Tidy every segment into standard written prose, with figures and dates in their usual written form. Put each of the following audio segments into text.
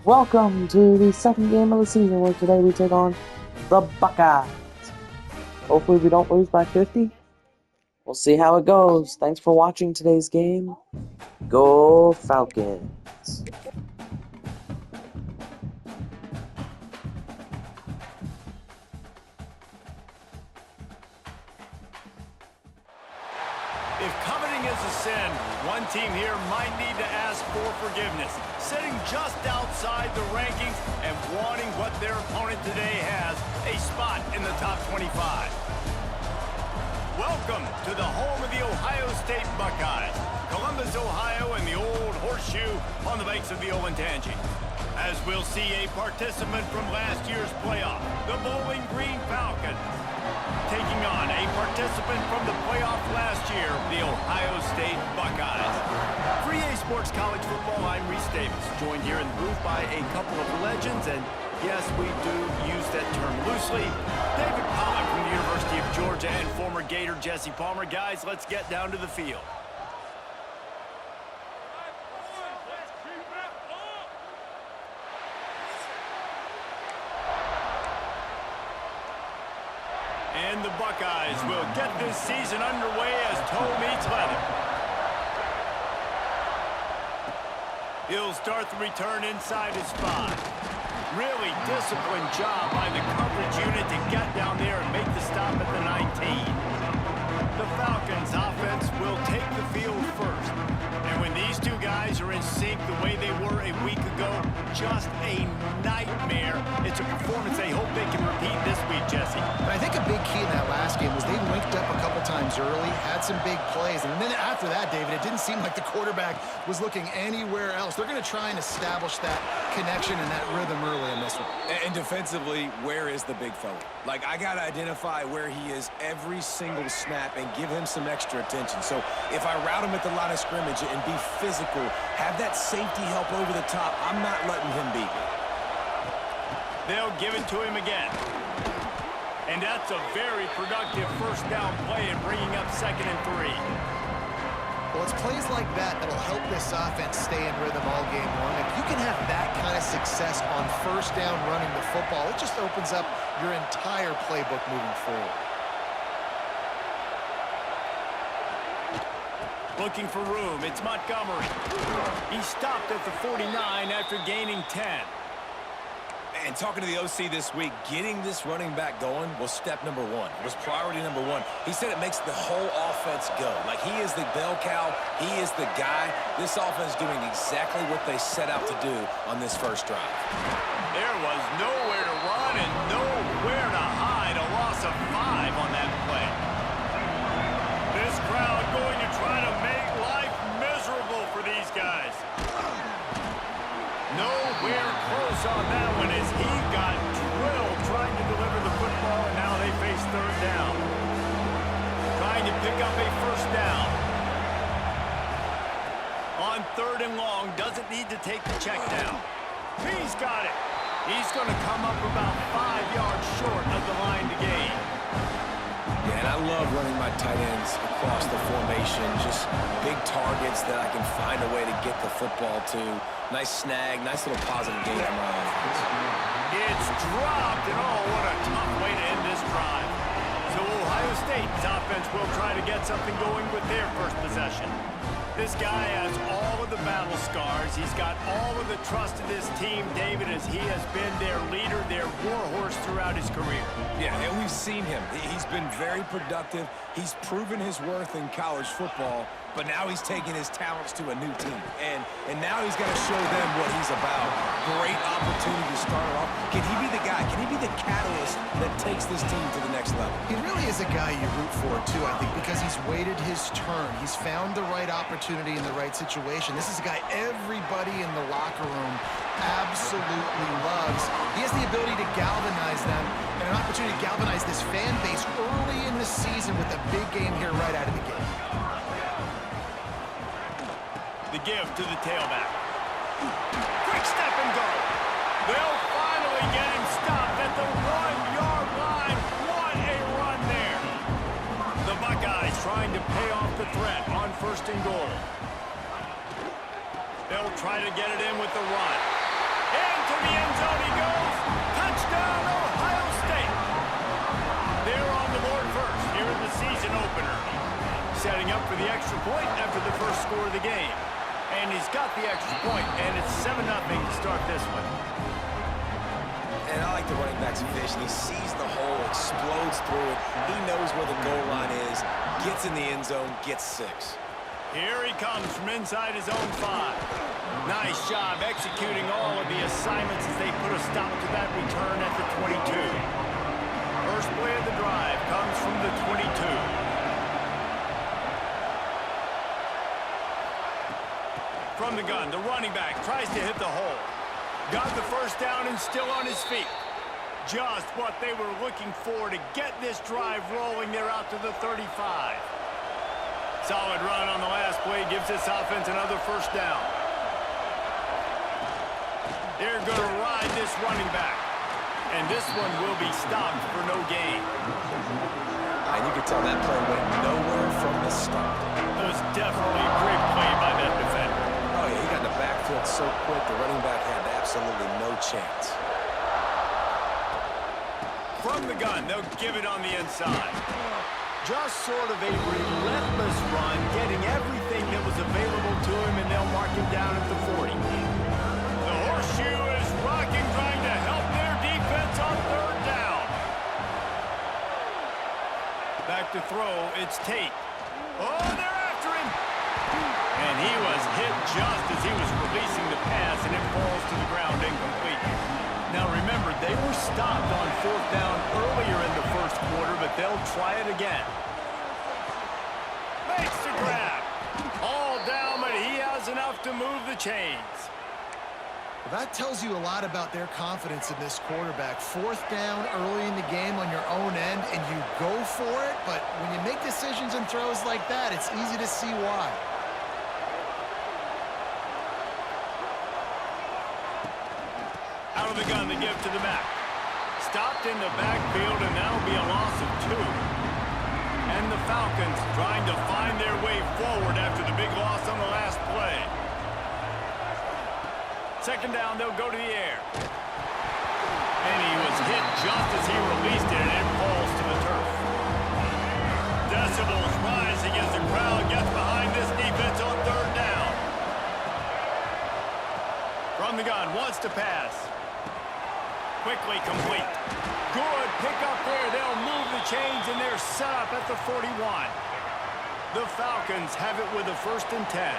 Welcome to the second game of the season where today we take on the Buckeyes. Hopefully we don't lose by 50. We'll see how it goes. Thanks for watching today's game. Go Falcons. If coveting is a sin, one team here might need to ask for forgiveness. Sitting just outside the rankings and wanting what their opponent today has, a spot in the top 25. Welcome to the home of the Ohio State Buckeyes, Columbus, Ohio, and the old horseshoe on the banks of the Olentangy. As we'll see a participant from last year's playoff, the Bowling Green Falcons, taking on a participant from the playoff last year, the Ohio State Buckeyes. For EA Sports College Football, I'm Reese Davis, joined here in the booth by a couple of legends, and yes, we do use that term loosely. David Pollock from the University of Georgia and former Gator Jesse Palmer. Guys, let's get down to the field. And the Buckeyes will get this season underway as toe meets leather. He'll start the return inside his 5. Really disciplined job by the coverage unit to get down there and make the stop at the 19. The Falcons offense will take the field first. And when these two guys are in sync the way they were a week ago, just a nightmare. It's a performance they hope they can repeat this week, Jesse. I think a big key in that last game was they linked up a couple times early, had some big plays, and then after that, David, it didn't seem like the quarterback was looking anywhere else. They're going to try and establish that connection and that rhythm early in this one. And defensively, where is the big fella? Like, I got to identify where he is every single snap and give him some extra attention. So if I route him at the line of scrimmage and be physical, have that safety help over the top, I'm not letting him beat me. They'll give it to him again. And that's a very productive first down play in bringing up 2nd and 3. Well, it's plays like that that'll help this offense stay in rhythm all game long. If you can have that kind of success on first down running the football, it just opens up your entire playbook moving forward. Looking for room, it's Montgomery. He stopped at the 49 after gaining 10. And talking to the OC this week, getting this running back going was step number 1. It was priority number 1. He said it makes the whole offense go. Like, he is the bell cow. He is the guy. This offense doing exactly what they set out to do on this first drive. There was nowhere to run and nowhere to hide. A loss of 5 on that play. This crowd going to try to make life miserable for these guys. Nowhere close on that one as he got drilled trying to deliver the football, and now they face 3rd down. Trying to pick up a first down. On 3rd and long, doesn't need to take the check down. He's got it. He's going to come up about 5 yards short of the line to gain. Yeah, and I love running my tight ends across the formation. Just big targets that I can find a way to get the football to. Nice snag, nice little positive game from my offense. It's dropped, and oh, what a tough way to end this drive. So Ohio State's offense will try to get something going with their first possession. This guy has all of the battle scars. He's got all of the trust in this team, David, as he has been their leader, their warhorse throughout his career. Yeah, and we've seen him. He's been very productive. He's proven his worth in college football, but now he's taking his talents to a new team. And now he's got to show them what he's about. Great opportunity to start it off. Can he be the guy? Can he be the catalyst that takes this team to the next level? He really is a guy you root for, too, I think, because he's waited his turn. He's found the right opportunity in the right situation. This is a guy everybody in the locker room absolutely loves. He has the ability to galvanize them and an opportunity to galvanize this fan base early in the season with a big game here right out of the gate. The give to the tailback. Quick step and go. They'll finally get him stopped at the 1-yard line. What a run there. The Buckeyes trying to pay off the threat on 1st and goal. They'll try to get it in with the run. And up for the extra point after the first score of the game. And he's got the extra point, and it's 7-0 to start this one. And I like the running back's vision. He sees the hole, explodes through it. He knows where the goal line is, gets in the end zone, gets 6. Here he comes from inside his own 5. Nice job executing all of the assignments as they put a stop to that return at the 22. First play of the drive comes from the 22. From the gun, the running back tries to hit the hole. Got the first down and still on his feet. Just what they were looking for to get this drive rolling there out to the 35. Solid run on the last play gives this offense another first down. They're going to ride this running back. And this one will be stopped for no gain. And you can tell that play went nowhere from the start. That was definitely a great play by that defender. Oh, yeah, he got in the backfield so quick, the running back had absolutely no chance. From the gun, they'll give it on the inside. Just sort of a relentless run, getting everything that was available to him, and they'll mark him down at the 40. The horseshoe is rocking, trying to help their defense on third down. Back to throw, it's Tate. Oh, they're after him! And he was hit just as he was releasing the pass, and it falls to the ground incomplete. Now remember, they were stopped on fourth down earlier in the first quarter, but they'll try it again. Makes the grab. All down, but he has enough to move the chains. Well, that tells you a lot about their confidence in this quarterback. Fourth down early in the game on your own end, and you go for it, but when you make decisions and throws like that, it's easy to see why. Out of the gun, they give to the back. Stopped in the backfield, and that'll be a loss of 2. And the Falcons trying to find their way forward after the big loss on the last play. Second down, they'll go to the air. And he was hit just as he released it, and it falls to the turf. Decibels rising as the crowd gets behind this defense on third down. From the gun, wants to pass. Quickly complete. Good pick up there. They'll move the chains, and they're set up at the 41. The Falcons have it with a 1st and 10.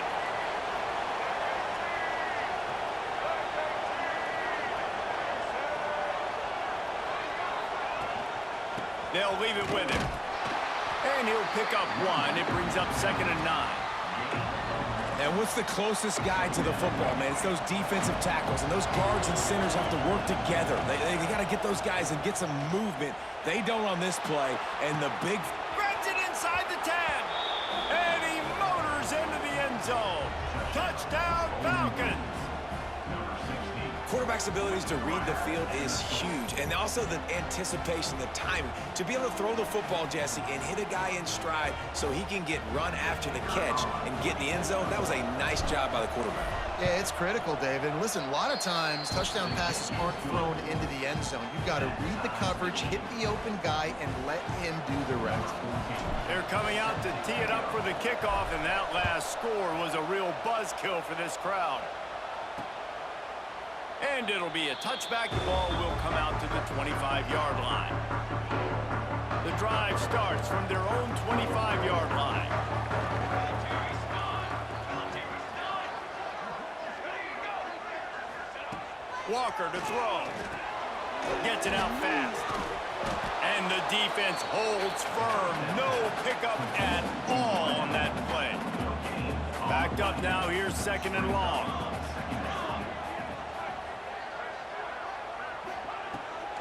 They'll leave it with him. And he'll pick up 1. It brings up 2nd and 9. And what's the closest guy to the football, man? It's those defensive tackles, and those guards and centers have to work together. They got to get those guys and get some movement. They don't on this play, and the big... Grabs it inside the 10. And he motors into the end zone. Touchdown, Falcons. Quarterback's abilities to read the field is huge, and also the anticipation, the timing. To be able to throw the football, Jesse, and hit a guy in stride so he can get run after the catch and get in the end zone, that was a nice job by the quarterback. Yeah, it's critical, David. And listen, a lot of times touchdown passes aren't thrown into the end zone. You've got to read the coverage, hit the open guy, and let him do the rest. They're coming out to tee it up for the kickoff, and that last score was a real buzzkill for this crowd. And it'll be a touchback. The ball will come out to the 25-yard line. The drive starts from their own 25-yard line. Walker to throw. Gets it out fast. And the defense holds firm. No pickup at all on that play. Backed up now. Here's 2nd and long.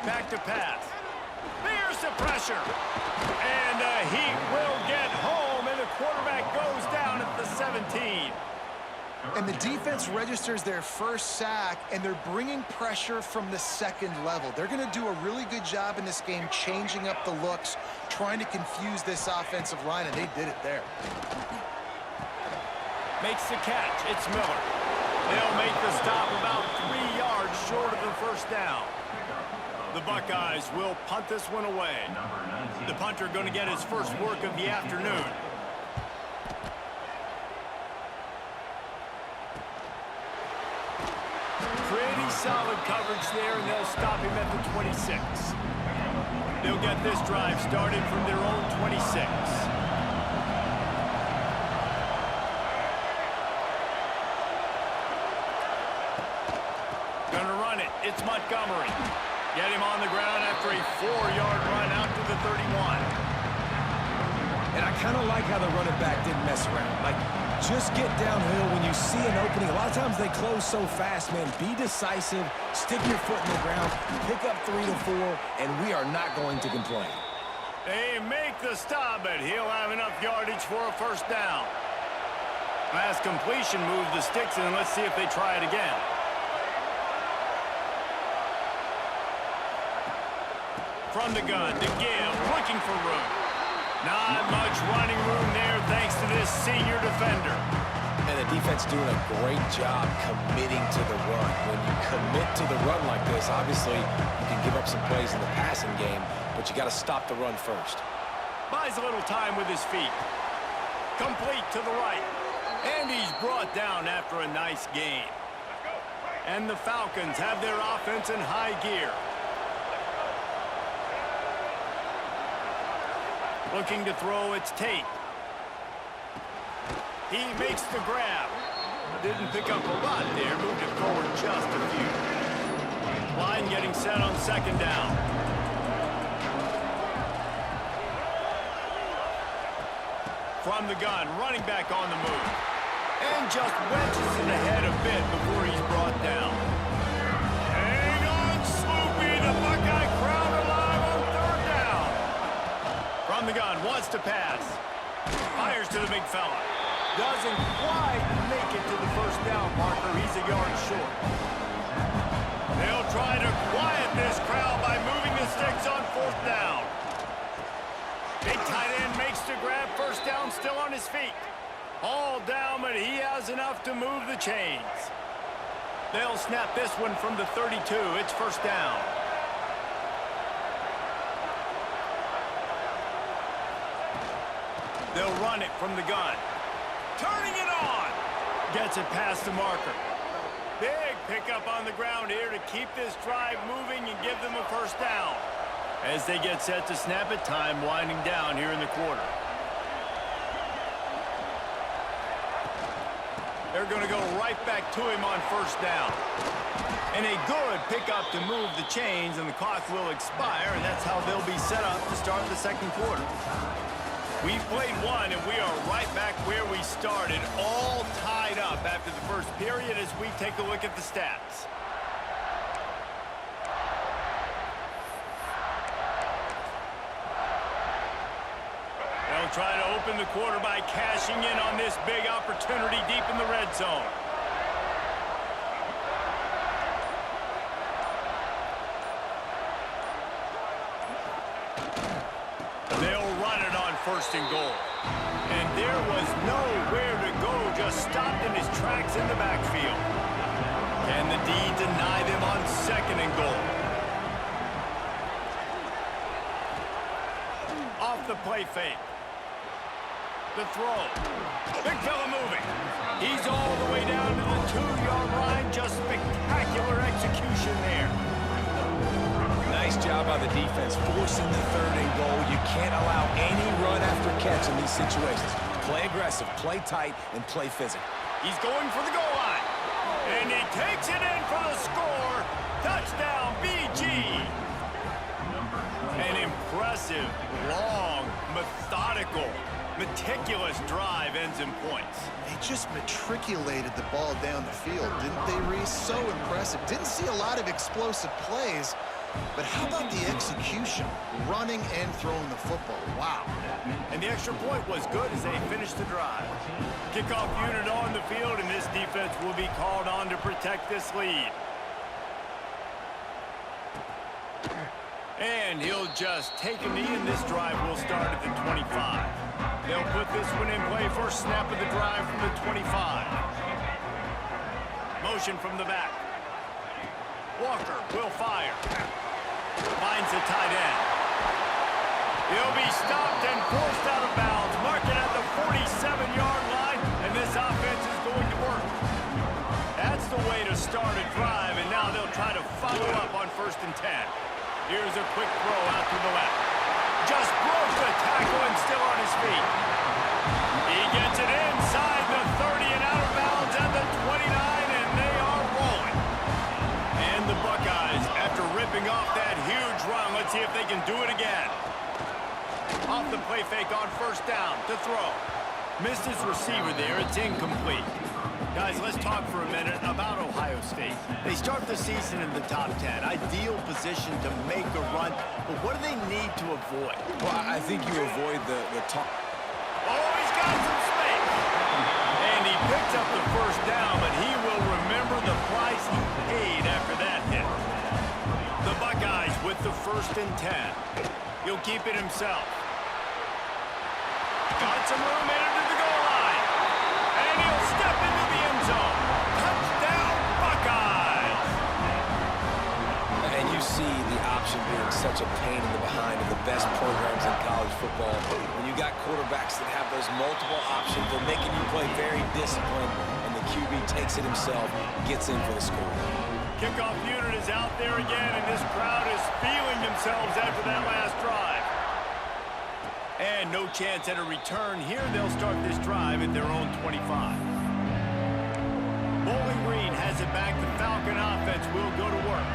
Back to pass. There's the pressure. And the Heat will get home, and the quarterback goes down at the 17. And the defense registers their first sack, and they're bringing pressure from the 2nd level. They're going to do a really good job in this game changing up the looks, trying to confuse this offensive line, and they did it there. Makes the catch. It's Miller. They'll make the stop about 3 yards short of the first down. The Buckeyes will punt this one away. The punter going to get his first work of the afternoon. Pretty solid coverage there, and they'll stop him at the 26. They'll get this drive started from their own 26. Gonna run it. It's Montgomery. Get him on the ground after a 4-yard run out to the 31. And I kind of like how the running back didn't mess around. Like, just get downhill when you see an opening. A lot of times they close so fast, man. Be decisive, stick your foot in the ground, pick up 3 to 4, and we are not going to complain. They make the stop, but he'll have enough yardage for a first down. Pass completion, move the sticks, and let's see if they try it again. From the gun to give, looking for room. Not much running room there thanks to this senior defender. And the defense doing a great job committing to the run. When you commit to the run like this, obviously you can give up some plays in the passing game, but you got to stop the run first. Buys a little time with his feet. Complete to the right. And he's brought down after a nice gain. And the Falcons have their offense in high gear. Looking to throw, it's Tate. He makes the grab. Didn't pick up a lot there, moved it forward just a few. Line getting set on second down. From the gun, running back on the move. And just wedges it ahead a bit before he's brought down. Hang on, Sloopy, the Buckeye crowd alive on third down. From the gun, wants to pass. Fires to the big fella. Doesn't quite make it to the first down marker. He's a yard short. They'll try to quiet this crowd by moving the sticks on fourth down. Big tight end makes the grab. First down, still on his feet. All down, but he has enough to move the chains. They'll snap this one from the 32. It's first down. They'll run it from the gun. Turning it on. Gets it past the marker. Big pickup on the ground here to keep this drive moving and give them a first down. As they get set to snap it, time winding down here in the quarter. They're going to go right back to him on first down. And a good pickup to move the chains, and the clock will expire, and that's how they'll be set up to start the second quarter. We've played one, and we are right back where we started, all tied up after the first period as we take a look at the stats. They'll try to open the quarter by cashing in on this big opportunity deep in the red zone. They'll run it on first and goal. And there was nowhere to go, just stopped in his tracks in the backfield. Can the D deny them on second and goal? Off the play fake. The throw. Big fella moving. He's all the way down to the 2-yard line. Just spectacular execution there. Nice job by the defense, forcing the third and goal. You can't allow any run after catch in these situations. Play aggressive, play tight, and play physical. He's going for the goal line. And he takes it in for the score. Touchdown, BG. An impressive, long, methodical, meticulous drive ends in points. They just matriculated the ball down the field, didn't they, Reese? So impressive. Didn't see a lot of explosive plays, but how about the execution? Running and throwing the football. Wow. And the extra point was good as they finished the drive. Kickoff unit on the field, and this defense will be called on to protect this lead. And he'll just take a knee, and this drive will start at the 25. They'll put this one in play. First snap of the drive from the 25. Motion from the back. Walker will fire. Finds the tight end. He'll be stopped and forced out of bounds. Mark it at the 47-yard line, and this offense is going to work. That's the way to start a drive, and follow up on 1st and 10. Here's a quick throw out to the left. Just broke the tackle and still on his feet. He gets it inside the 30 and out of bounds at the 29, and they are rolling. And the Buckeyes, after ripping off that huge run, let's see if they can do it again. Off the play fake on 1st down to throw. Missed his receiver there. It's incomplete. Guys, let's talk for a minute about Ohio State. They start the season in the top 10. Ideal position to make a run, but what do they need to avoid? Well, I think you avoid the top. Oh, he's got some space. And he picks up the 1st down, but he will remember the price he paid after that hit. The Buckeyes with the 1st and 10. He'll keep it himself. Got some room headed to the goal line. And he'll step into the end zone. Touchdown, Buckeyes! And you see the option being such a pain in the behind of the best programs in college football. When you got quarterbacks that have those multiple options, they're making you play very disciplined, and the QB takes it himself, gets in for the score. Kickoff unit is out there again, and this crowd is feeling themselves after that last drive. And no chance at a return here. They'll start this drive at their own 25. Bowling Green has it back. The Falcon offense will go to work.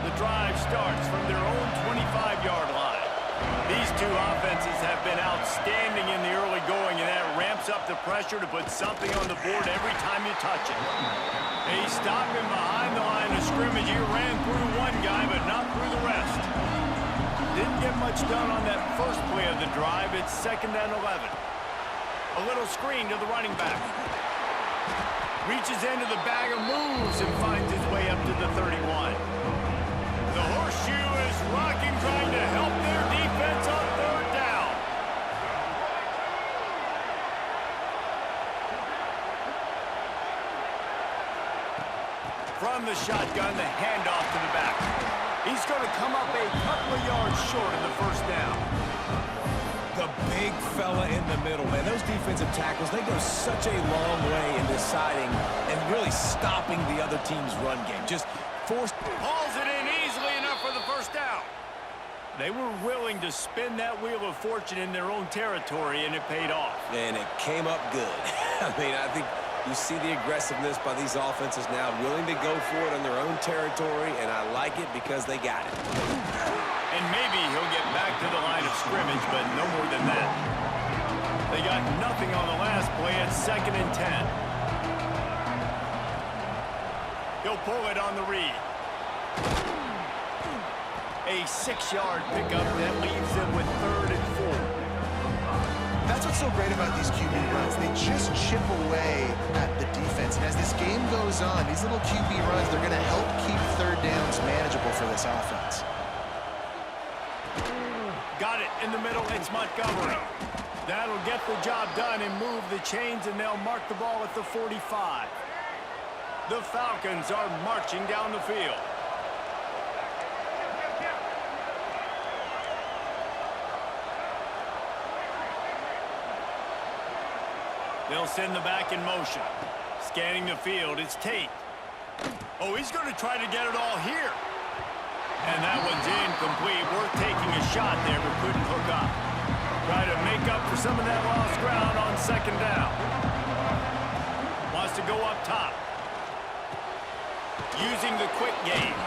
The drive starts from their own 25-yard line. These two offenses have been outstanding in the early going, and that ramps up the pressure to put something on the board every time you touch it. They stop him behind the line of scrimmage. He ran through one guy, but not through the rest. Didn't get much done on that first play of the drive. It's 2nd and 11. A little screen to the running back. Reaches into the bag of moves and finds his way up to the 31. The horseshoe is rocking, trying to help their defense on 3rd down. From the shotgun, the handoff to the back. He's going to come up a couple of yards short of the 1st down. The big fella in the middle, man. Those defensive tackles, they go such a long way in deciding and really stopping the other team's run game. Just forced. Hauls it in easily enough for the 1st down. They were willing to spin that wheel of fortune in their own territory, and it paid off. And it came up good. I mean, I think you see the aggressiveness by these offenses now, willing to go for it on their own territory, and I like it because they got it. And maybe he'll get back to the line of scrimmage, but no more than that. They got nothing on the last play at 2nd and 10. He'll pull it on the read. A 6-yard pickup that leaves them with 3rd and 4. That's what's so great about these QB runs. They just chip away at the defense. And as this game goes on, these little QB runs, they're going to help keep 3rd downs manageable for this offense. Got it in the middle. It's Montgomery. That'll get the job done and move the chains, and they'll mark the ball at the 45. The Falcons are marching down the field. They'll send the back in motion. Scanning the field, it's Tate. Oh, he's going to try to get it all here. And that one's incomplete. Worth taking a shot there, but couldn't hook up. Try to make up for some of that lost ground on 2nd down. Wants to go up top. Using the quick game.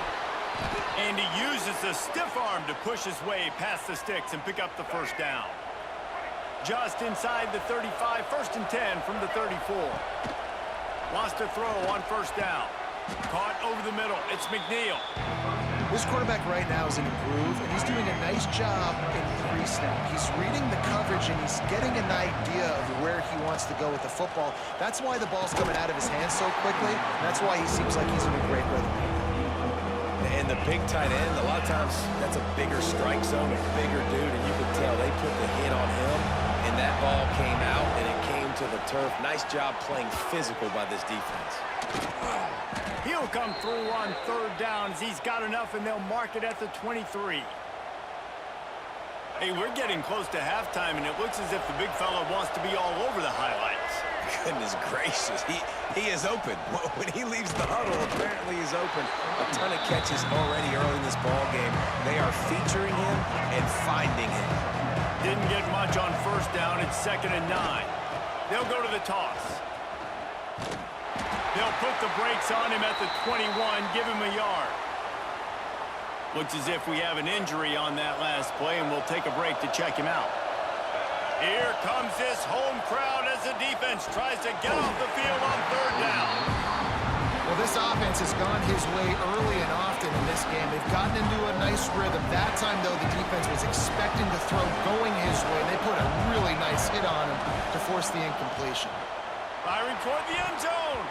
And he uses the stiff arm to push his way past the sticks and pick up the 1st down. Just inside the 35, 1st and 10 from the 34. Wants to throw on 1st down. Caught over the middle. It's McNeil. This quarterback right now is in a groove, and he's doing a nice job in pre-snap. He's reading the coverage, and he's getting an idea of where he wants to go with the football. That's why the ball's coming out of his hands so quickly. That's why he seems like he's in a great rhythm. And the big tight end, a lot of times that's a bigger strike zone, a bigger dude, and you can tell they put the hit on him, and that ball came out, and it came to the turf. Nice job playing physical by this defense. He'll come through on 3rd down as he's got enough, and they'll mark it at the 23. Hey, we're getting close to halftime, and it looks as if the big fella wants to be all over the highlights. goodness gracious. He is open. When he leaves the huddle, apparently he's open. A ton of catches already early in this ball game. They are featuring him and finding him. Didn't get much on first down. It's 2nd and 9. They'll go to the toss. They'll put the brakes on him at the 21, give him a yard. Looks as if we have an injury on that last play, and we'll take a break to check him out. Here comes this home crowd as the defense tries to get off the field on 3rd down. Well, this offense has gone his way early and often in this game. They've gotten into a nice rhythm. That time, though, the defense was expecting to throw going his way. They put a really nice hit on him to force the incompletion. Firing toward the end zone.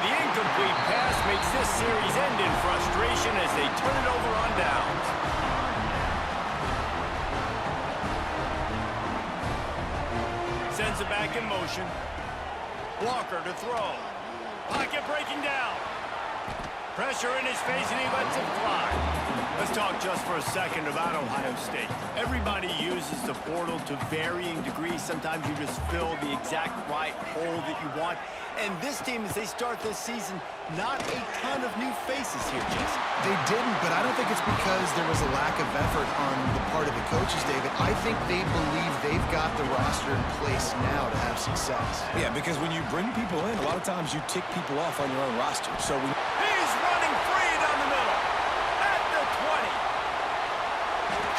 The incomplete pass makes this series end in frustration as they turn it over on downs. Sends it back in motion. Walker to throw. Pocket breaking down. Pressure in his face, and he lets it fly. Let's talk just for a second about Ohio State. Everybody uses the portal to varying degrees. Sometimes you just fill the exact right hole that you want. And this team, as they start this season, not a ton of new faces here, Jason. They didn't, but I don't think it's because there was a lack of effort on the part of the coaches, David. I think they believe they've got the roster in place now to have success. Yeah, because when you bring people in, a lot of times you tick people off on your own roster. So He's running free down the middle. At the 20.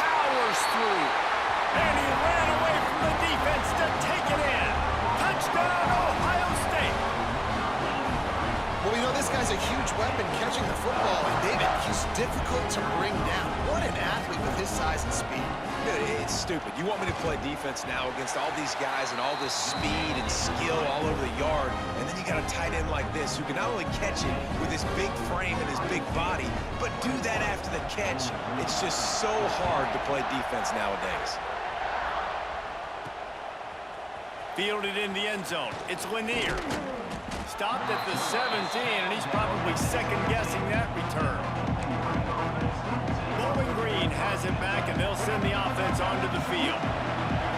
Powers through. And he ran away from the defense to take it in. Touchdown, Ohio State. Well, you know, this guy's a huge weapon catching the football, and David, he's difficult to bring down. What an athlete with his size and speed. dude, it's stupid. You want me to play defense now against all these guys and all this speed and skill all over the yard, and then you got a tight end like this who can not only catch it with his big frame and his big body, but do that after the catch. It's just so hard to play defense nowadays. Fielded in the end zone. It's Lanier. Stopped at the 17, and he's probably second-guessing that return. Bowling Green has it back, and they'll send the offense onto the field.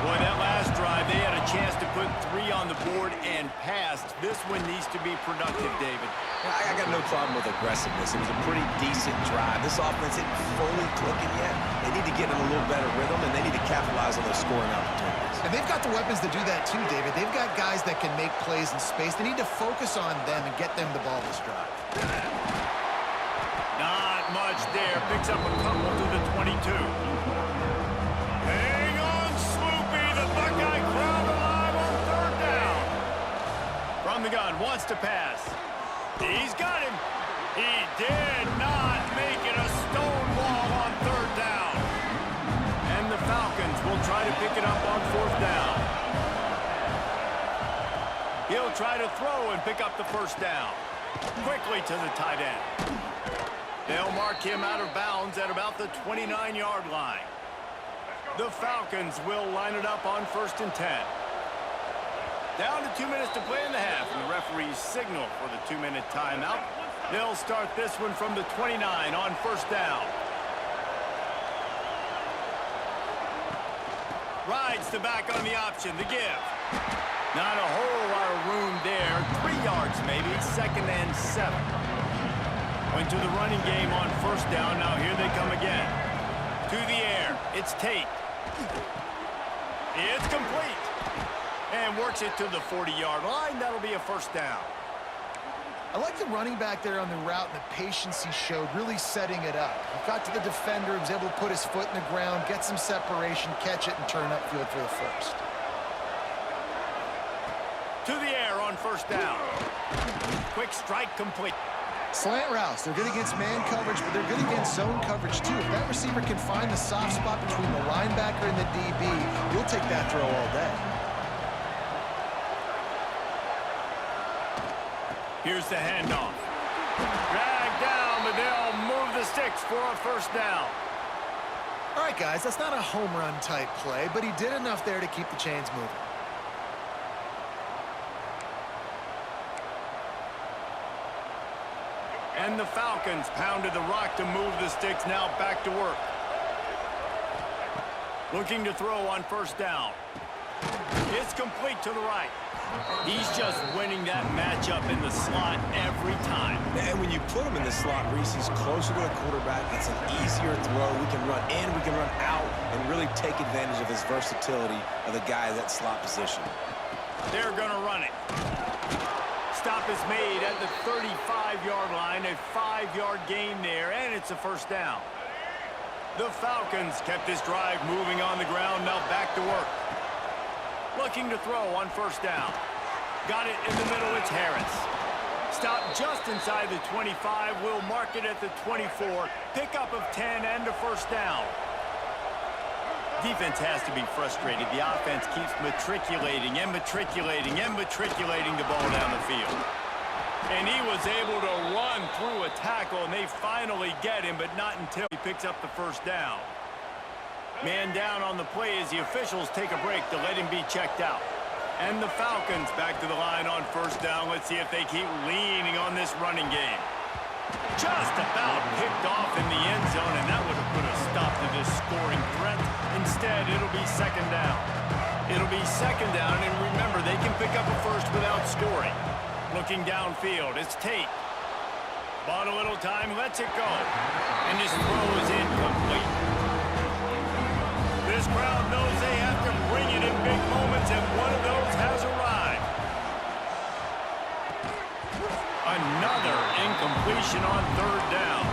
Boy, that last drive, they had a chance to put 3 on the board and passed. This one needs to be productive, David. I got no problem with aggressiveness. It was a pretty decent drive. This offense isn't fully clicking yet. They need to get in a little better rhythm, and they need to capitalize on those scoring opportunities. And they've got the weapons to do that too, David. They've got guys that can make plays in space. They need to focus on them and get them the ball this drive. Not much there. Picks up a couple to the 22. Hang on, Sloopy. The Buckeye crowd alive on 3rd down. From the gun, wants to pass. He's got him. He did not make it a stone wall on 3rd down. And the Falcons will try to pick it up on 4th down. He'll try to throw and pick up the 1st down. Quickly to the tight end. They'll mark him out of bounds at about the 29-yard line. The Falcons will line it up on 1st and 10. Down to 2 minutes to play in the half, and the referees signal for the 2-minute timeout. They'll start this one from the 29 on 1st down. Rides the back on the option, the give. Not a whole lot of room there. 3 yards maybe, 2nd and 7. Went to the running game on 1st down. Now here they come again. To the air. It's Tate. It's complete. And works it to the 40-yard line. That'll be a 1st down. I like the running back there on the route and the patience he showed, really setting it up. He got to the defender, was able to put his foot in the ground, get some separation, catch it, and turn upfield for the 1st. To the air on 1st down. Quick strike complete. Slant routes, they're good against man coverage, but they're good against zone coverage too. If that receiver can find the soft spot between the linebacker and the DB, you'll take that throw all day. Here's the handoff. Dragged down, but they'll move the sticks for a 1st down. All right, guys, that's not a home run type play, but he did enough there to keep the chains moving. And the Falcons pounded the rock to move the sticks. Now back to work. Looking to throw on 1st down. It's complete to the right. He's just winning that matchup in the slot every time. And when you put him in the slot, Reese, he's closer to the quarterback. It's an easier throw. We can run in, we can run out, and really take advantage of his versatility of the guy in that slot position. They're going to run it. Stop is made at the 35-yard line, a 5-yard gain there, and it's a first down. The Falcons kept this drive moving on the ground, now back to work. Looking to throw on first down. Got it in the middle, it's Harris. Stop just inside the 25, will mark it at the 24. Pickup of 10 and a first down. Defense has to be frustrated. The offense keeps matriculating and matriculating and matriculating the ball down the field. And he was able to run through a tackle, and they finally get him, but not until he picks up the first down. Man down on the play as the officials take a break to let him be checked out. And the Falcons back to the line on first down. Let's see if they keep leaning on this running game. Just about picked off in the end zone, and that would have put a stop to this scoring threat. Instead, it'll be second down. It'll be second down, and remember, they can pick up a first without scoring. Looking downfield, it's Tate. Bought a little time, lets it go. And his throw is incomplete. This crowd knows they have to bring it in big moments, and one of those has arrived. Another incompletion on third down.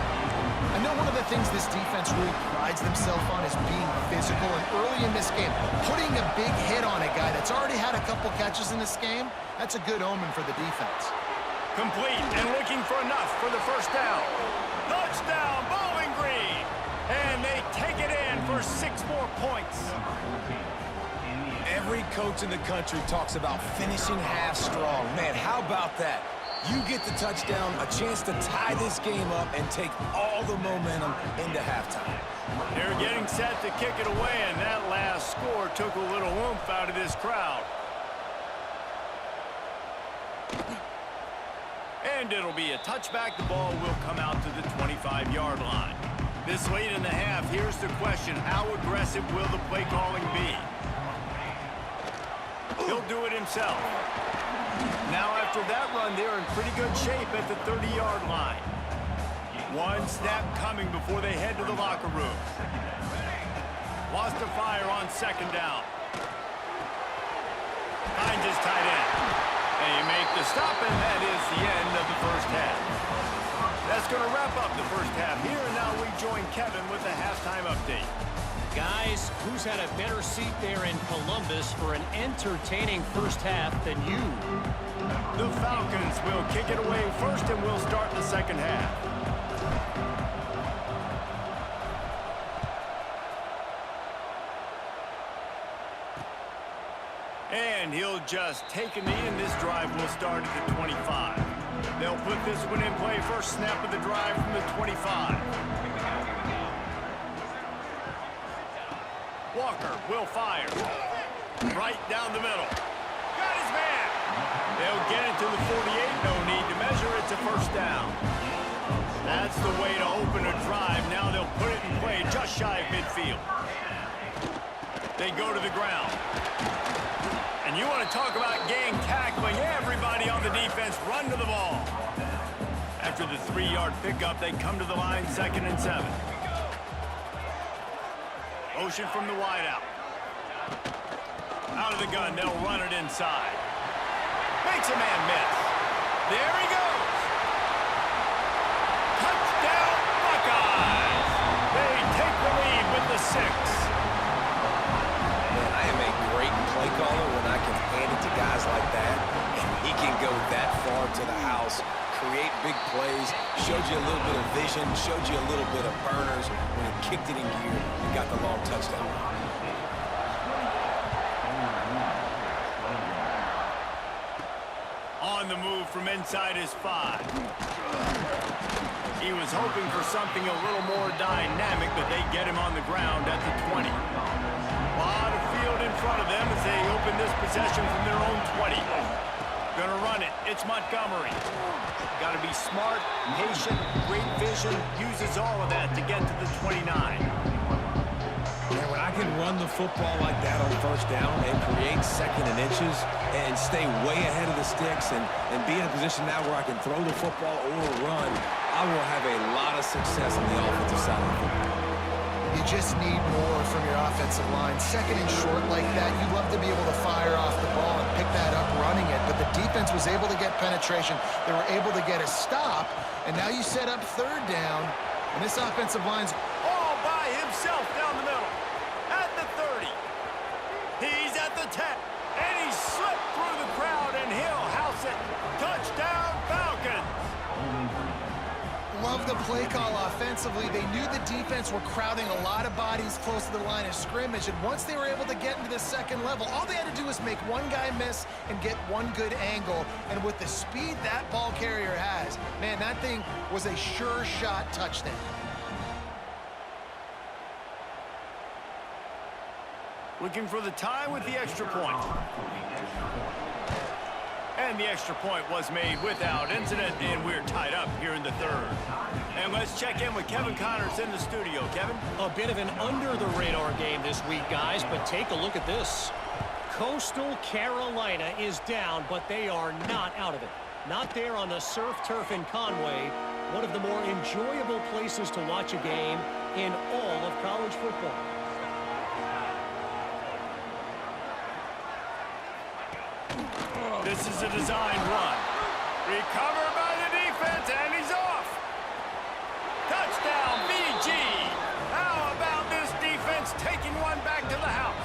I know one of the things this defense really prides themselves on is being physical, and early in this game, putting a big hit on a guy that's already had a couple catches in this game, that's a good omen for the defense. Complete and looking for enough for the first down. Touchdown, Bowling Green! And they take it in for 6 more points. Every coach in the country talks about finishing half strong. Man, how about that? You get the touchdown, a chance to tie this game up and take all the momentum into halftime. They're getting set to kick it away, and that last score took a little oomph out of this crowd. And it'll be a touchback. The ball will come out to the 25-yard line. This late in the half, here's the question. How aggressive will the play calling be? He'll do it himself. Now after that run, they're in pretty good shape at the 30-yard line. One snap coming before they head to the locker room. Lost to fire on second down. Finds his tight end. They make the stop, and that is the end of the first half. That's going to wrap up the first half here, and now we join Kevin with the halftime update. Guys, who's had a better seat there in Columbus for an entertaining first half than you? The Falcons will kick it away first, and we'll start the second half. And he'll just take a knee, and this drive will start at the 25. They'll put this one in play. First snap of the drive from the 25. Walker will fire. Right down the middle. Got his man. They'll get it to the 48. No need to measure. It's a first down. That's the way to open a drive. Now they'll put it in play just shy of midfield. They go to the ground. And you want to talk about gang tackling. Everybody on the defense run to the ball. After the 3-yard pickup, they come to the line, 2nd and 7. Motion from the wideout. Out of the gun, they'll run it inside. Makes a man miss. There he goes. Touchdown, Buckeyes. They take the lead with the 6. Man, I am a great play caller when I can hand it to guys like that, and he can go that far to the house, create big plays, showed you a little bit of vision, showed you a little bit of burners when he kicked it in gear and got the long touchdown. On the move from inside his 5. He was hoping for something a little more dynamic, but they get him on the ground at the 20. A lot of field in front of them as they open this possession from their own 20. Gonna run it. It's Montgomery. Got to be smart, patient, great vision. Uses all of that to get to the 29. And when I can run the football like that on first down and create second and inches and stay way ahead of the sticks and be in a position now where I can throw the football or run, I will have a lot of success on the offensive side of the football. You just need more from your offensive line. Second and short like that, you love to be able to fire off the ball and pick that up running it, but the defense was able to get penetration. They were able to get a stop, and now you set up third down, and this offensive line's All by himself down the middle. At the 30. He's at the 10. And he slipped through the crowd, and he'll house it. Touchdown, Falcons. love the play call offensively. They knew the defense were crowding a lot of bodies close to the line of scrimmage, and once they were able to get into the second level, all they had to do was make one guy miss and get one good angle, and with the speed that ball carrier has, man, that thing was a sure shot touchdown. Looking for the tie with the extra point. And the extra point was made without incident, and we're tied up here in the third. And let's check in with Kevin Connors in the studio. Kevin? A bit of an under-the-radar game this week, guys, but take a look at this. Coastal Carolina is down, but they are not out of it. Not there on the surf turf in Conway, one of the more enjoyable places to watch a game in all of college football. This is a design run. Recovered by the defense, and he's off. Touchdown, BG. How about this defense taking one back to the house?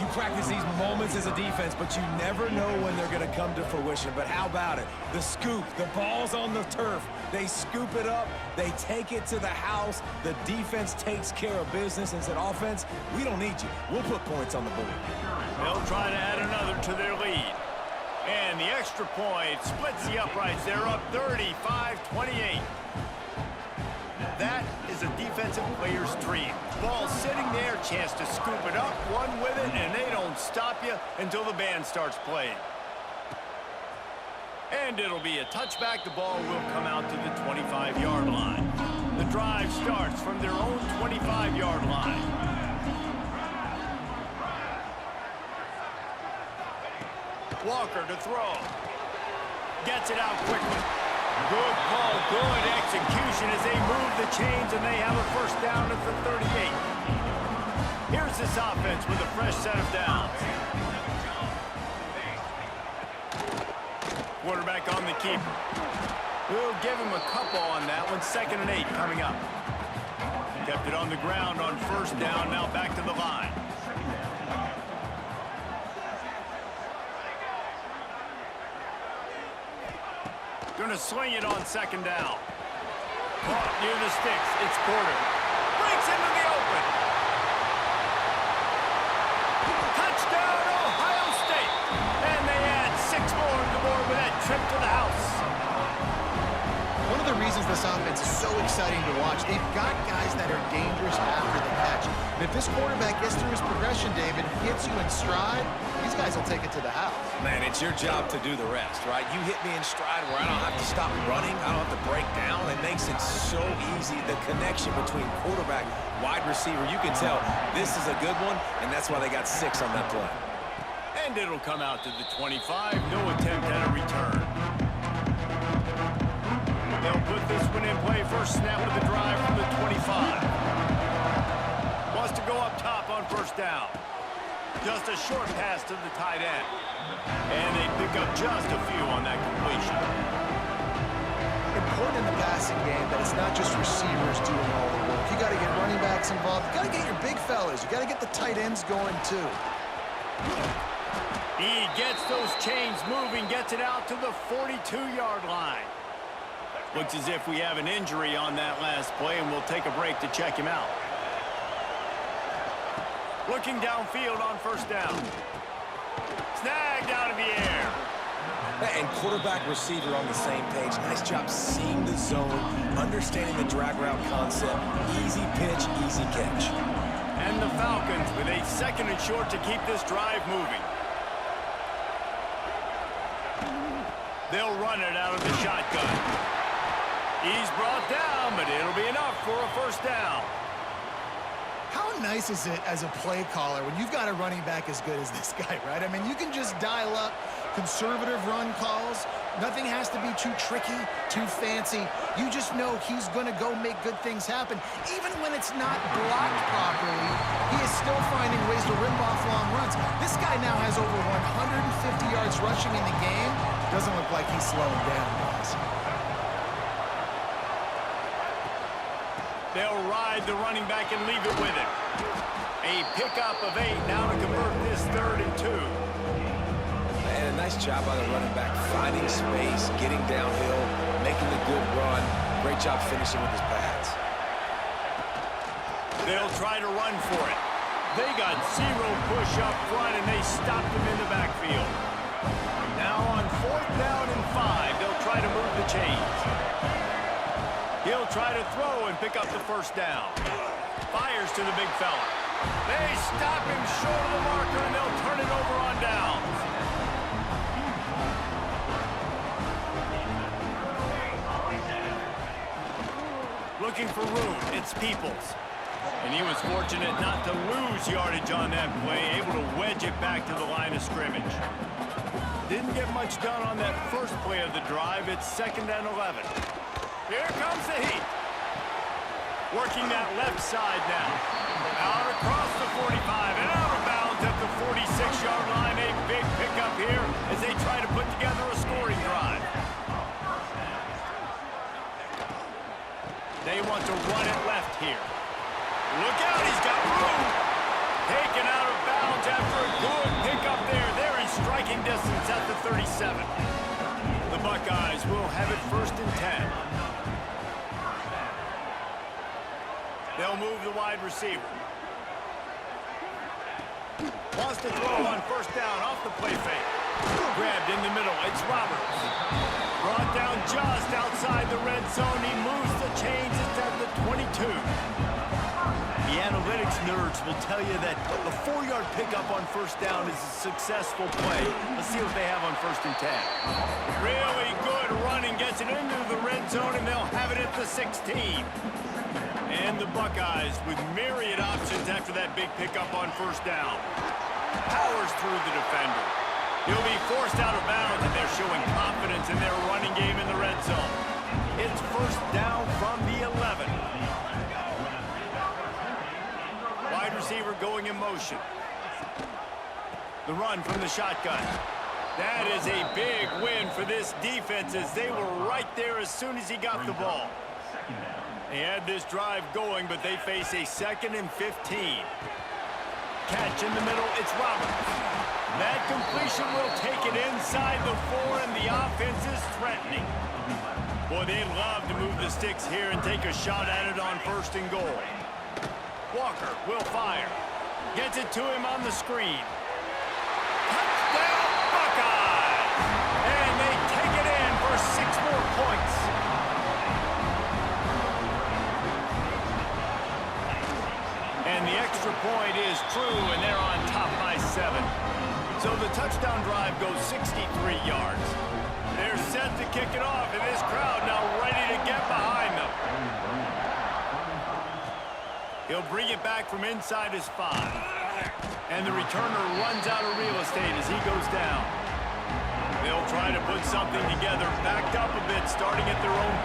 You practice these moments as a defense, but you never know when they're going to come to fruition. But how about it? The scoop, the ball's on the turf. They scoop it up. They take it to the house. The defense takes care of business and said, offense, we don't need you. We'll put points on the board. They'll try to add another to their lead. And the extra point splits the uprights. They're up 35-28. That is a defensive player's dream. Ball sitting there, chance to scoop it up, run with it, and they don't stop you until the band starts playing. And it'll be a touchback. The ball will come out to the 25-yard line. The drive starts from their own 25-yard line. Walker to throw. Gets it out quickly. Good call, good execution as they move the chains, and they have a first down at the 38. Here's this offense with a fresh set of downs. Quarterback on the keeper. We'll give him a couple on that one. 2nd and 8 coming up. Kept it on the ground on first down, now back to the line. Going to sling it on 2nd down. Caught near the sticks. It's Porter. Breaks into the open. Touchdown, Ohio State. And they add 6 more to the board with that trip to the house. One of the reasons this offense is so exciting to watch, they've got guys that are dangerous after the catch. And if this quarterback gets through his progression, David, hits you in stride, these guys will take it to the house. Man, it's your job to do the rest, right? You hit me in stride where I don't have to stop running. I don't have to break down. It makes it so easy. The connection between quarterback, wide receiver, you can tell this is a good one, and that's why they got 6 on that play. And it'll come out to the 25. No attempt at a return. They'll put this one in play. First snap of the drive from the 25. Wants to go up top on first down. Just a short pass to the tight end. And they pick up just a few on that completion. Important in the passing game that it's not just receivers doing all the work. You got to get running backs involved. You got to get your big fellas. You got to get the tight ends going too. He gets those chains moving, gets it out to the 42-yard line. Looks as if we have an injury on that last play, and we'll take a break to check him out. Looking downfield on first down. Snagged out of the air. And quarterback receiver on the same page. Nice job seeing the zone, understanding the drag route concept. Easy pitch, easy catch. And the Falcons with a 2nd and short to keep this drive moving. They'll run it out of the shotgun. He's brought down, but it'll be enough for a first down. How nice is it as a play caller when you've got a running back as good as this guy, right? I mean, you can just dial up conservative run calls. Nothing has to be too tricky, too fancy. You just know he's going to go make good things happen. Even when it's not blocked properly, he is still finding ways to rip off long runs. This guy now has over 150 yards rushing in the game. Doesn't look like he's slowing down, guys. They'll ride the running back and leave it with him. A pickup of 8 now to convert this 3rd and 2. And a nice job by the running back, finding space, getting downhill, making the good run. Great job finishing with his pads. They'll try to run for it. They got 0 push up front, and they stopped him in the backfield. Now on 4th down and 5, they'll try to move the chains. He'll try to throw and pick up the 1st down. Fires to the big fella. They stop him short of the marker, and they'll turn it over on downs. Looking for room, it's Peoples. And he was fortunate not to lose yardage on that play, able to wedge it back to the line of scrimmage. Didn't get much done on that first play of the drive. It's 2nd and 11. Here comes the heat. Working that left side now. Out across the 45 and out of bounds at the 46-yard line. A big pickup here as they try to put together a scoring drive. They want to run it left here. Look out, he's got room. Taken out of bounds after a good pickup there. They're in striking distance at the 37. The Buckeyes will have it 1st and 10. They'll move the wide receiver. Wants to throw on 1st down off the play fake. Grabbed in the middle. It's Roberts. Brought down just outside the red zone. He moves the chains. It's at the 22. The analytics nerds will tell you that a 4-yard pickup on 1st down is a successful play. Let's see what they have on 1st and 10. Really good running. Gets it into the red zone, and they'll have it at the 16. And the Buckeyes with myriad options after that big pickup on 1st down. Powers through the defender. He'll be forced out of bounds, and they're showing confidence in their running game in the red zone. It's 1st down from the 11. Wide receiver going in motion. The run from the shotgun. That is a big win for this defense as they were right there as soon as he got the ball. They had this drive going, but they face a 2nd and 15. Catch in the middle, it's Roberts. That completion will take it inside the 4, and the offense is threatening. Boy, they love to move the sticks here and take a shot at it on 1st and goal. Walker will fire. Gets it to him on the screen. Touchdown, Buckeyes! And they take it in for 6 more points. And the extra point is true, and they're on top by 7. So the touchdown drive goes 63 yards. They're set to kick it off, and this crowd now ready to get behind them. He'll bring it back from inside his 5. And the returner runs out of real estate as he goes down. They'll try to put something together, backed up a bit, starting at their own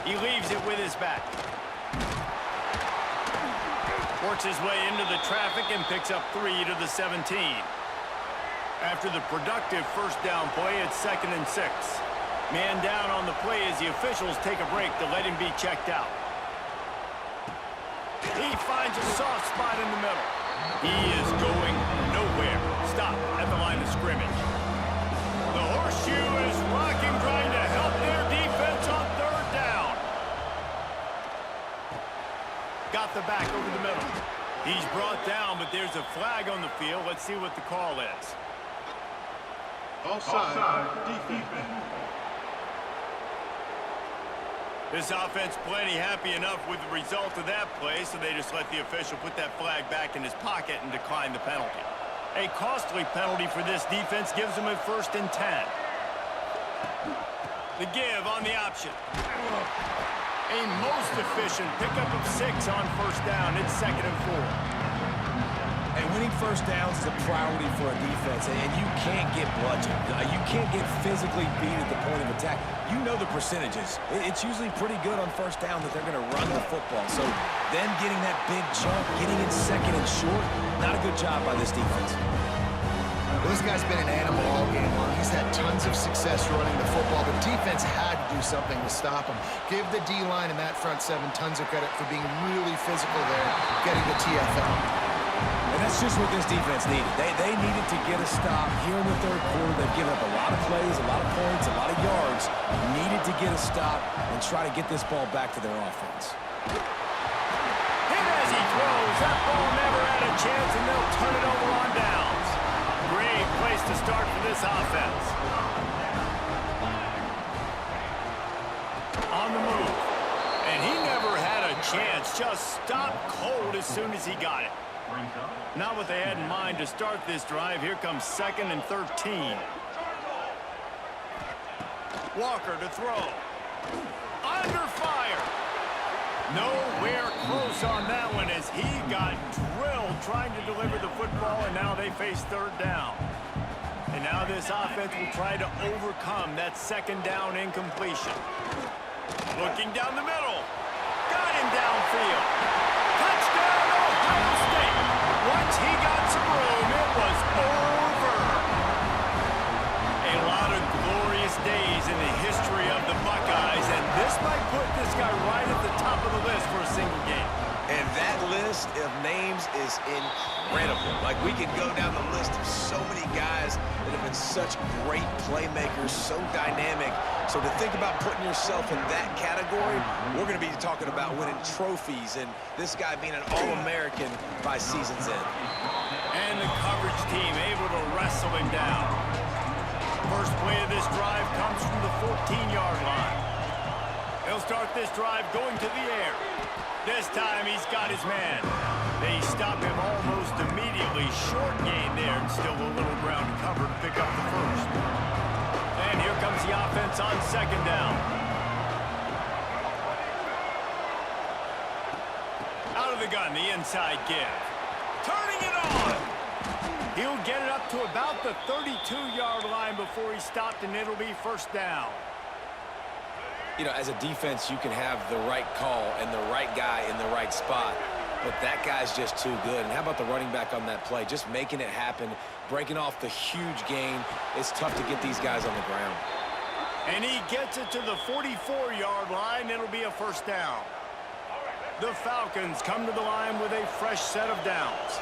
13. He leaves it with his back. Works his way into the traffic and picks up 3 to the 17. After the productive 1st down play, it's 2nd and 6. Man down on the play as the officials take a break to let him be checked out. He finds a soft spot in the middle. He is going nowhere. Stop at the line of scrimmage. The horseshoe is rocking, trying to help their defense on 3rd down. Got the back over the middle. He's brought down, but there's a flag on the field. Let's see what the call is. Offside, defense. This offense plenty happy enough with the result of that play, so they just let the official put that flag back in his pocket and decline the penalty. A costly penalty for this defense gives them a 1st and 10. The give on the option. A most efficient pickup of 6 on first down. It's 2nd and 4. And winning first downs is a priority for a defense, and you can't get bludgeoned. You can't get physically beat at the point of attack. You know the percentages. It's usually pretty good on first down that they're going to run the football. So them getting that big jump, getting it 2nd and short, not a good job by this defense. Well, this guy's been an animal all game long. He's had tons of success running the football. The defense had to do something to stop him. Give the D-line and that front 7 tons of credit for being really physical there, getting the TFL. And that's just what this defense needed. They needed to get a stop here in the 3rd quarter. They've given up a lot of plays, a lot of points, a lot of yards. Needed to get a stop and try to get this ball back to their offense. Hit as he throws. That ball never had a chance, and they'll turn it over on downs. Great place to start for this offense. On the move. And he never had a chance. Just stopped cold as soon as he got it. Not what they had in mind to start this drive. Here comes 2nd and 13. Walker to throw. Under fire. Nowhere close on that one as he got drilled trying to deliver the football, and now they face 3rd down. And now this offense will try to overcome that 2nd down incompletion. Looking down the middle. Got him downfield. Touchdown, Ohio State. Once he got some room, it was over. A lot of glorious days in the history of the Buckeyes, and this might put this guy right at the top of the list for a single game. And that list of names is incredible. Like, we can go down the list of so many guys that have been such great playmakers, so dynamic. So to think about putting yourself in that category, we're going to be talking about winning trophies and this guy being an All-American by season's end. And the coverage team able to wrestle him down. First play of this drive comes from the 14-yard line. He'll start this drive going to the air. This time he's got his man. They stop him almost immediately. Short gain there, and still a little ground to cover to pick up the first. And here comes the offense on 2nd down. Out of the gun, the inside give. Turning it on. He'll get it up to about the 32-yard line before he stopped, and it'll be 1st down. You know, as a defense, you can have the right call and the right guy in the right spot, but that guy's just too good. And how about the running back on that play? Just making it happen, breaking off the huge gain. It's tough to get these guys on the ground. And he gets it to the 44-yard line. It'll be a 1st down. The Falcons come to the line with a fresh set of downs.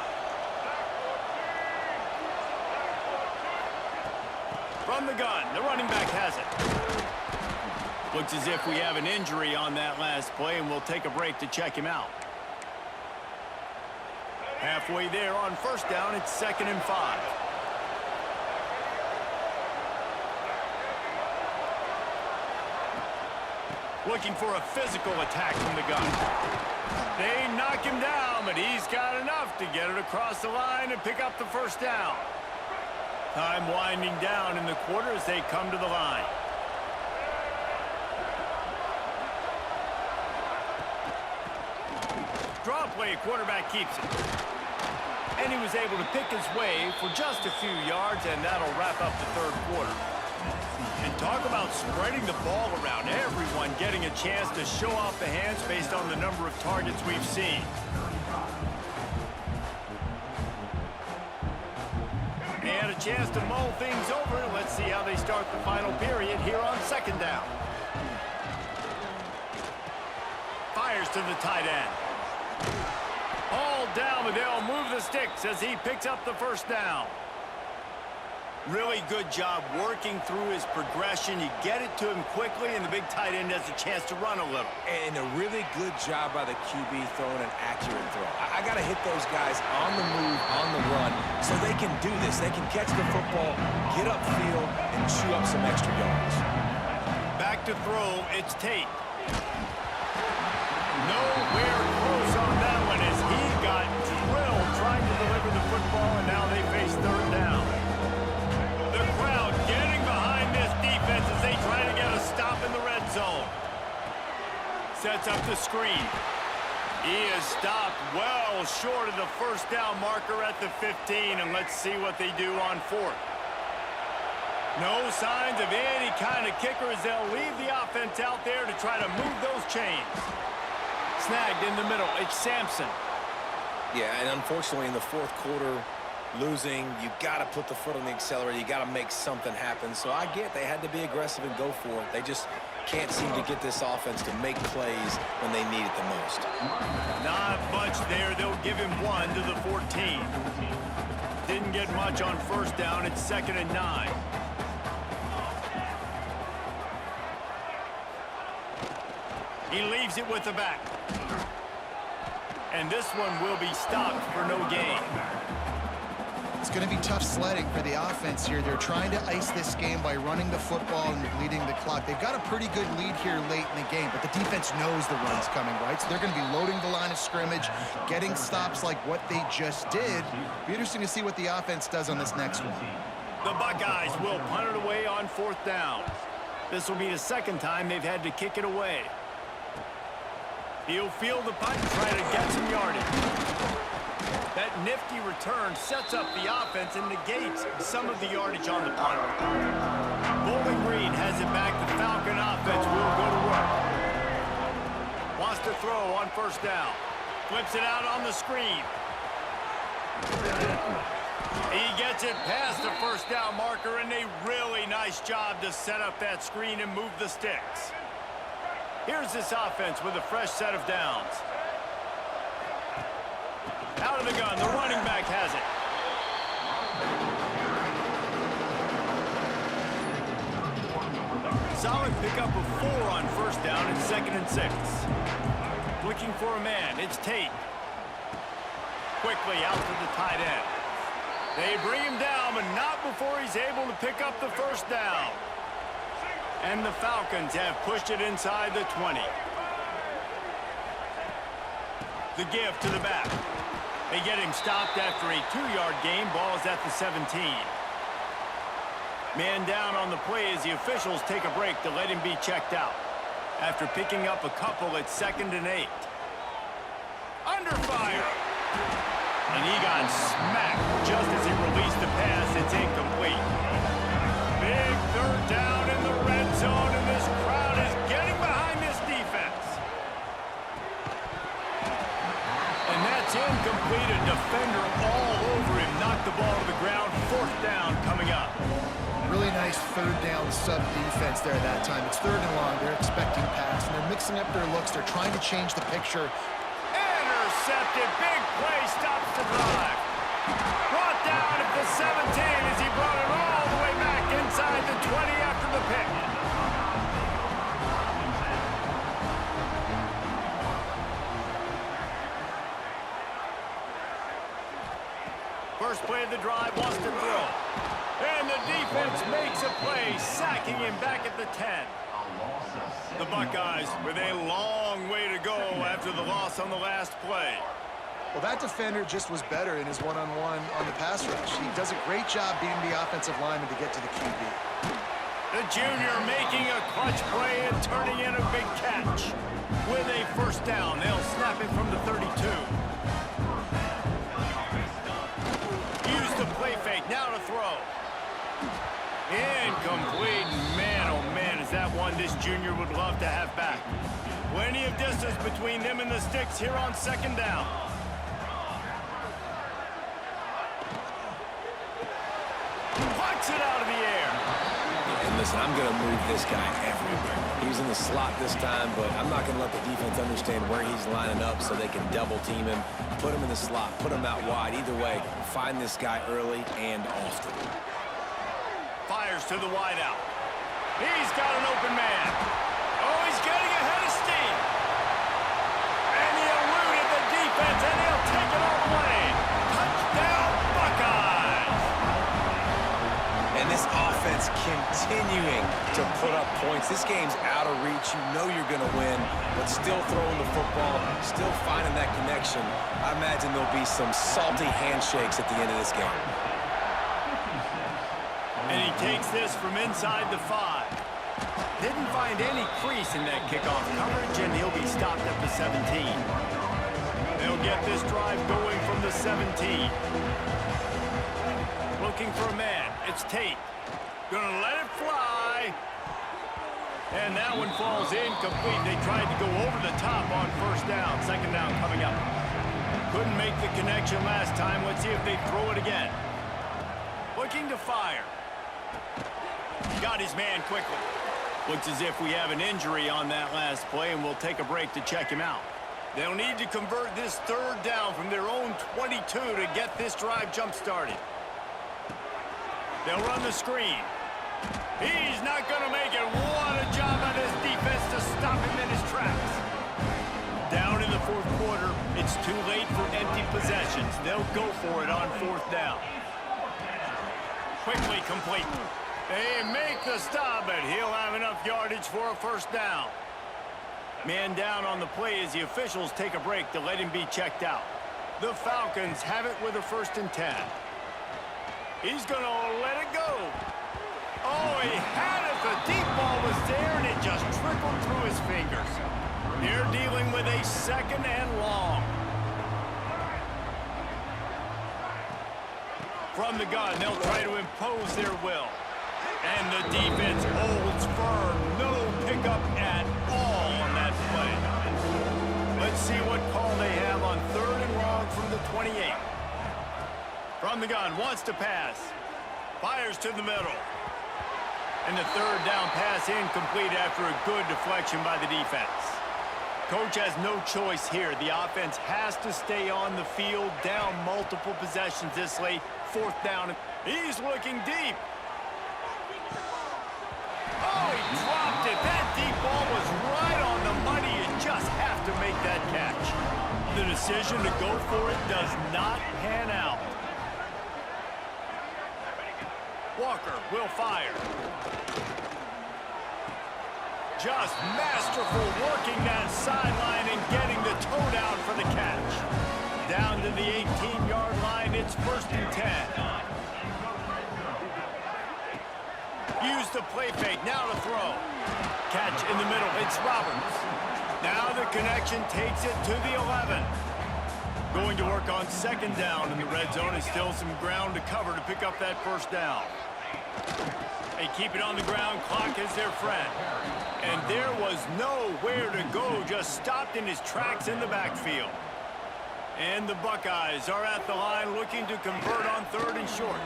From the gun, the running back has it. Looks as if we have an injury on that last play, and we'll take a break to check him out. Halfway there on 1st down, it's 2nd and 5. Looking for a physical attack from the gun. They knock him down, but he's got enough to get it across the line and pick up the 1st down. Time winding down in the quarter as they come to the line. Draw play, quarterback keeps it. And he was able to pick his way for just a few yards, and that'll wrap up the 3rd quarter. And talk about spreading the ball around. Everyone getting a chance to show off the hands based on the number of targets we've seen. They had a chance to mull things over. Let's see how they start the final period here on 2nd down. Fires to the tight end. All down, but they'll move the sticks as he picks up the 1st down. Really good job working through his progression. You get it to him quickly, and the big tight end has a chance to run a little. And a really good job by the QB throwing an accurate throw. I got to hit those guys on the move, on the run, so they can do this. They can catch the football, get upfield, and chew up some extra yards. Back to throw, it's Tate. Nowhere close on that one as he got drilled trying to deliver the football, and now they face 3rd down. The crowd getting behind this defense as they try to get a stop in the red zone. Sets up the screen. He is stopped well short of the first down marker at the 15, and let's see what they do on 4th. No signs of any kind of kickers. They'll leave the offense out there to try to move those chains. Snagged in the middle. It's Sampson. Yeah, and unfortunately in the 4th quarter, losing, you got to put the foot on the accelerator. You got to make something happen. So I get they had to be aggressive and go for it. They just can't seem to get this offense to make plays when they need it the most. Not much there. They'll give him 1 to the 14. Didn't get much on first down. It's 2nd and 9. He leaves it with the back. And this one will be stopped for no gain. It's going to be tough sledding for the offense here. They're trying to ice this game by running the football and bleeding the clock. They've got a pretty good lead here late in the game, but the defense knows the run's coming, right? So they're going to be loading the line of scrimmage, getting stops like what they just did. Be interesting to see what the offense does on this next one. The Buckeyes will punt it away on 4th down. This will be the 2nd time they've had to kick it away. He'll field the punt and try to get some yardage. That nifty return sets up the offense and negates some of the yardage on the punt. Bowling Green has it back. The Falcon offense will go to work. Wants to throw on first down. Flips it out on the screen. He gets it past the first down marker, and a really nice job to set up that screen and move the sticks. Here's this offense with a fresh set of downs. Out of the gun, the running back has it. Solid pickup of 4 on first down and 2nd and 6. Looking for a man, it's Tate. Quickly out to the tight end. They bring him down, but not before he's able to pick up the first down. And the Falcons have pushed it inside the 20. The give to the back. They get him stopped after a 2-yard gain. Ball's at the 17. Man down on the play as the officials take a break to let him be checked out. After picking up a couple at 2nd and 8. Under fire. And he got smacked just as he released the pass. It's incomplete. Big 3rd down in the red zone, and this crowd is getting behind this defense. And that's incomplete. A defender all over him. Knocked the ball to the ground. 4th down coming up. Really nice 3rd down sub defense there that time. It's 3rd and long. They're expecting pass, and they're mixing up their looks. They're trying to change the picture. Intercepted. Big play. Stops the drive. Brought down at the 17 as he brought it all the way back inside the 20 after the pick. First play of the drive, wants to throw. And the defense makes a play, sacking him back at the 10. The Buckeyes with a long way to go after the loss on the last play. Well, that defender just was better in his one-on-one on the pass rush. He does a great job beating the offensive lineman to get to the QB. The junior making a clutch play and turning in a big catch. With a first down, they'll snap it from the 32. Use the play fake, now to throw. Incomplete. Man, oh man, is that one this junior would love to have back. Plenty of distance between them and the sticks here on 2nd down. Plucks it out of the air. And listen, I'm going to move this guy everywhere. He's in the slot this time, but I'm not going to let the defense understand where he's lining up so they can double team him, put him in the slot, put him out wide. Either way, find this guy early and often. Fires to the wideout. He's got an open man. Oh, he's getting ahead of steam. And he eluded the defense, and he'll take it all the way. Touchdown, Buckeyes. And this offense continuing to put up points. This game's out of reach. You know you're going to win, but still throwing the football, still finding that connection. I imagine there'll be some salty handshakes at the end of this game. And he takes this from inside the 5. Didn't find any crease in that kickoff coverage, and he'll be stopped at the 17. They'll get this drive going from the 17. Looking for a man. It's Tate. Gonna let it fly. And that one falls incomplete. They tried to go over the top on first down. Second down coming up. Couldn't make the connection last time. Let's see if they throw it again. Looking to fire. Got his man quickly. Looks as if we have an injury on that last play, and we'll take a break to check him out. They'll need to convert this third down from their own 22 to get this drive jump-started. They'll run the screen. He's not going to make it. What a job by this defense to stop him in his tracks. Down in the fourth quarter, it's too late for empty possessions. They'll go for it on fourth down. Quickly complete. They make the stop, but he'll have enough yardage for a first down. Man down on the play as the officials take a break to let him be checked out. The Falcons have it with a 1st and 10. He's going to let it go. Oh, he had it. The deep ball was there, and it just trickled through his fingers. They're dealing with a 2nd and long. From the gun, they'll try to impose their will. And the defense holds firm. No pickup at all on that play. Let's see what call they have on 3rd and long from the 28. From the gun, wants to pass. Fires to the middle. And the 3rd down pass incomplete after a good deflection by the defense. Coach has no choice here. The offense has to stay on the field, down multiple possessions this late. 4th down. He's looking deep. Oh, he dropped it. That deep ball was right on the money. You just have to make that catch. The decision to go for it does not pan out. Walker will fire. Just masterful working that sideline and getting the toe down for the catch. Down to the 18-yard line, it's 1st and 10. Use the play fake, now to throw. Catch in the middle, it's Roberts. Now the connection takes it to the 11. Going to work on 2nd down in the red zone. Is still some ground to cover to pick up that 1st down. They keep it on the ground, clock is their friend. And there was nowhere to go, just stopped in his tracks in the backfield. And the Buckeyes are at the line looking to convert on 3rd and short.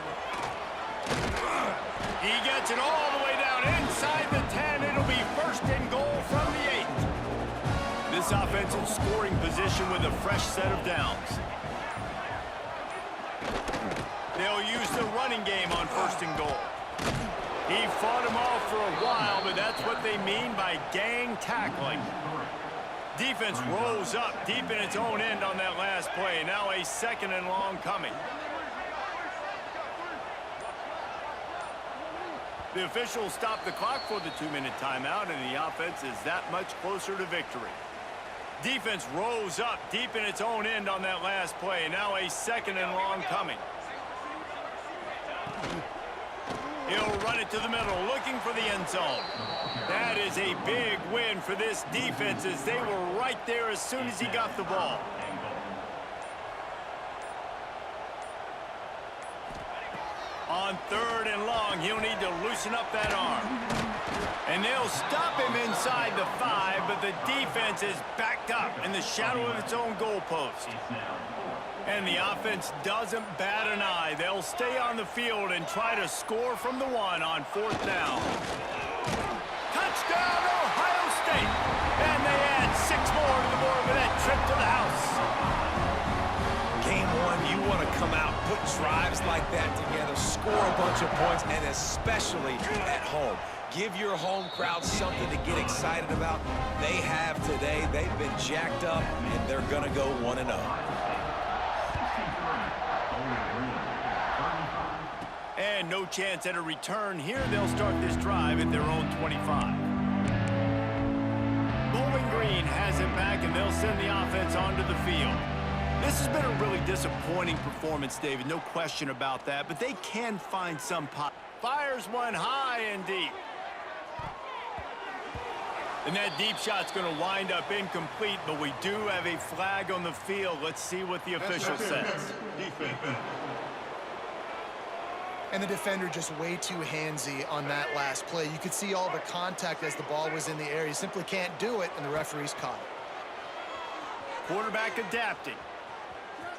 He gets it all the way down inside the 10. It'll be 1st and goal from the 8. This offensive scoring position with a fresh set of downs. They'll use the running game on 1st and goal. He fought him off for a while, but that's what they mean by gang tackling. Defense rolls up deep in its own end on that last play. Now a 2nd and long coming. The officials stop the clock for the 2-minute timeout, and the offense is that much closer to victory. Defense rolls up deep in its own end on that last play. Now a 2nd and long coming. He'll run it to the middle, looking for the end zone. That is a big win for this defense as they were right there as soon as he got the ball. On 3rd and long, he'll need to loosen up that arm. And they'll stop him inside the 5, but the defense is backed up in the shadow of its own goalpost. And the offense doesn't bat an eye. They'll stay on the field and try to score from the 1 on 4th down. Touchdown, Ohio State! And they add 6 more to the board with that trip to the house. Game 1, you want to come out, put drives like that together, score a bunch of points, and especially at home. Give your home crowd something to get excited about. They have today. They've been jacked up, and they're going to go 1-0. And no chance at a return here. They'll start this drive at their own 25. Bowling Green has it back, and they'll send the offense onto the field. This has been a really disappointing performance, David. No question about that, but they can find some pop. Fires one high and deep. And that deep shot's going to wind up incomplete, but we do have a flag on the field. Let's see what the official says. Defense. And the defender just way too handsy on that last play. You could see all the contact as the ball was in the air. He simply can't do it, and the referee's caught it. Quarterback adapting.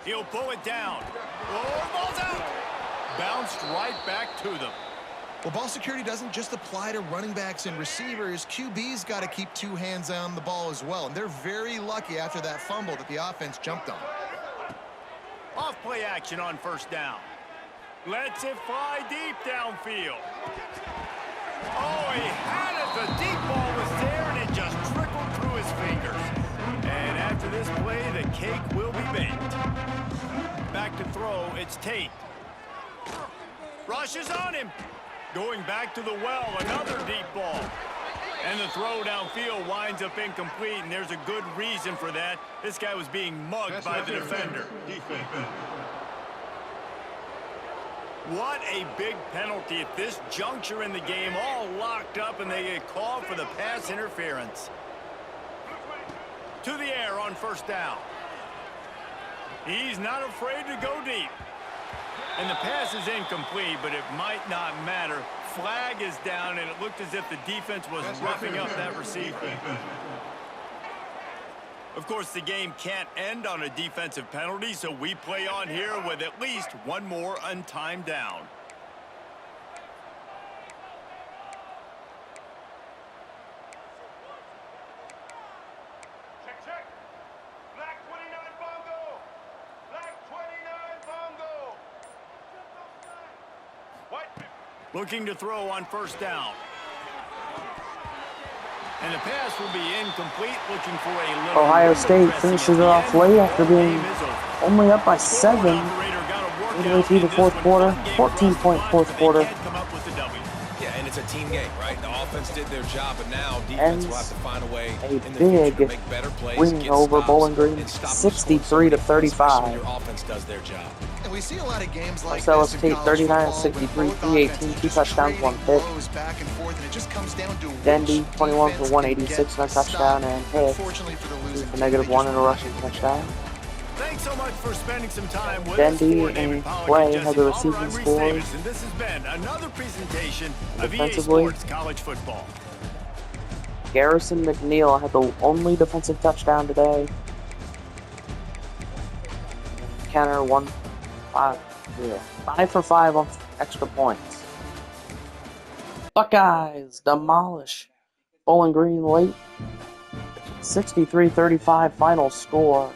He'll pull it down. Oh, ball's out. Bounced right back to them. Well, ball security doesn't just apply to running backs and receivers. QB's got to keep two hands on the ball as well. And they're very lucky after that fumble that the offense jumped on. Off play action on first down. Lets it fly deep downfield. Oh, he had it. The deep ball was there, and it just trickled through his fingers. And after this play, the cake will be baked. Back to throw, it's Tate. Rushes on him. Going back to the well, another deep ball. And the throw downfield winds up incomplete, and there's a good reason for that. This guy was being mugged by the defender. Defense. What a big penalty at this juncture in the game, all locked up, and they get called for the pass interference. To the air on first down. He's not afraid to go deep. And the pass is incomplete, but it might not matter. Flag is down, and it looked as if the defense was roughing up that receiver. Of course, the game can't end on a defensive penalty, so we play on here with at least one more untimed down. Check. Black 29 bongo. Black 29 bongo. White. Looking to throw on first down. And the pass will be incomplete, looking for a little... Ohio State finishes it off late after being only up by 7 midway through the fourth quarter. 14-point fourth quarter. Yeah, and it's a team game, right? The offense did their job, but now defense will have to find a way in the future to make better plays, win over Bowling Green, 63-35. Your offense does their job. And we see a lot of games like Marcellus this in Tate, college 39, football, 63, where both 318, offenses 2 just touchdowns, 1 pick. blows back and forth, and it just comes down to Dendy, which 21 for defense 186, can no get touchdown, stopped. and hit. Unfortunately for the losing For team, -1 they just and a rushing touchdown. Thanks so much for spending some time with Dendy us. and Clay had the receiving scores. And this has been another presentation of EA Defensively, Sports College Football. Garrison McNeil had the only defensive touchdown today. Kenner 5 for 5 on extra points. Buckeyes demolish Bowling Green late. 63-35 final score.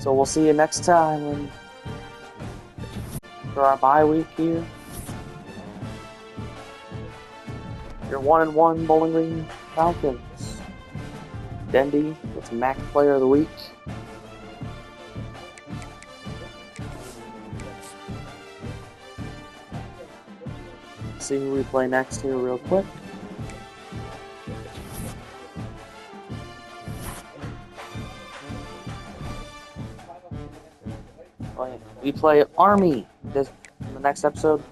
So we'll see you next time for our bye week here. Your 1-1 Bowling Green Falcons. Dendy with MAC Player of the Week. See who we play next here real quick. We play Army in the next episode.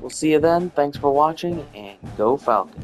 We'll see you then. Thanks for watching, and go Falcons.